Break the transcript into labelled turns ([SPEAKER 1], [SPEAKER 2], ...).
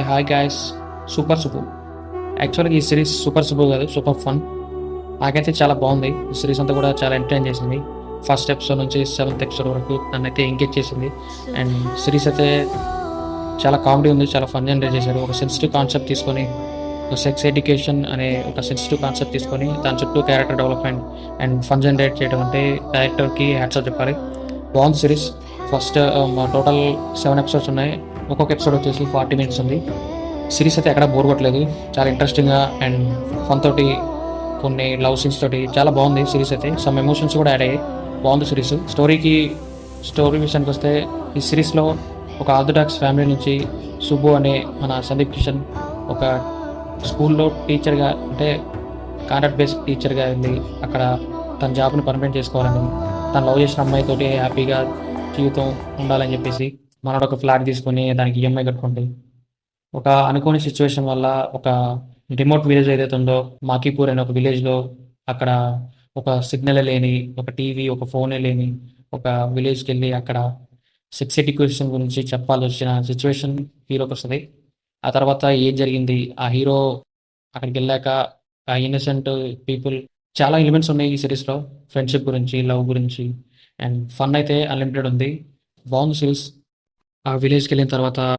[SPEAKER 1] Hi guys. Super super. యాక్చువల్‌గా ఈ series super super కాదు. Super fun. నాకైతే చాలా బావుంది. ఈ సిరీస్ అంతా కూడా చాలా ఎంటర్‌టైన్ చేసింది. ఫస్ట్ ఎపిసోడ్ నుంచి సెవెంత్ ఎపిసోడ్ వరకు నన్నైతే ఎంగేజ్ చేసింది. అండ్ సిరీస్ అయితే చాలా కామెడీ ఉంది. చాలా ఫన్ జనరేట్ చేశారు. ఒక సెన్సిటివ్ కాన్సెప్ట్ తీసుకొని సెక్స్ ఎడ్యుకేషన్ అనే ఒక సెన్సిటివ్ కాన్సెప్ట్ తీసుకొని దాని చుట్టూ character development and fun generate చేయడం అంటే డైరెక్టర్‌కి హ్యాట్స్ ఆఫ్ చెప్పాలి. బావుంది సిరీస్. ఫస్ట్ టోటల్ 7 ఎపిసోడ్స్ ఉన్నాయి. ఒక్కొక్క ఎపిసోడ్ వచ్చేసి 40 మినిట్స్ ఉంది. సిరీస్ అయితే ఎక్కడ బోర్ కొట్టలేదు. చాలా ఇంట్రెస్టింగ్‌గా అండ్ ఫన్ తోటి కొన్ని లవ్ సీన్స్ తోటి చాలా బాగుంది సిరీస్ అయితే. సమ్ ఎమోషన్స్ కూడా యాడ్ అయ్యాయి. బాగుంది సిరీస్. స్టోరీ విషయానికొస్తే ఈ సిరీస్‌లో ఒక ఆర్థోడాక్స్ ఫ్యామిలీ నుంచి సుబ్బు అనే మన సందీప్ కిషన్ ఒక స్కూల్‌లో టీచర్‌గా అంటే కాంట్రాక్ట్ బేస్డ్ టీచర్‌గా వెళ్ళి అక్కడ తన జాబ్‌ని పర్మనెంట్ చేసుకోవాలని, తను లవ్ చేసిన అమ్మాయితోటి హ్యాపీగా జీవితం ఉండాలని చెప్పేసి మనోడు ఒక ఫ్లాట్ తీసుకొని దానికి ఈఎంఐ కట్టుకుంటే ఒక అనుకోని సిచ్యువేషన్ వల్ల ఒక రిమోట్ విలేజ్ ఏదైతే ఉందో మాకీపూర్ అనే ఒక విలేజ్‌లో అక్కడ ఒక సిగ్నలే లేని, ఒక టీవీ, ఒక ఫోనే లేని ఒక విలేజ్‌కెళ్ళి అక్కడ సెక్స్ ఎడ్యుకేషన్ గురించి చెప్పాల్సొచ్చిన సిచ్యువేషన్ హీరోకొస్తది. ఆ తర్వాత ఏం జరిగింది? ఆ హీరో అక్కడికెళ్ళాక ఆ ఇన్నోసెంట్ పీపుల్ చాలా ఎలిమెంట్స్ ఉన్నాయి ఈ సిరీస్‌లో. ఫ్రెండ్‌షిప్ గురించి, లవ్ గురించి అండ్ ఫన్ అయితే అన్‌లిమిటెడ్ ఉంది. బాగుంది సిరీస్. ఆ విలేజ్‌కెళ్ళిన తర్వాత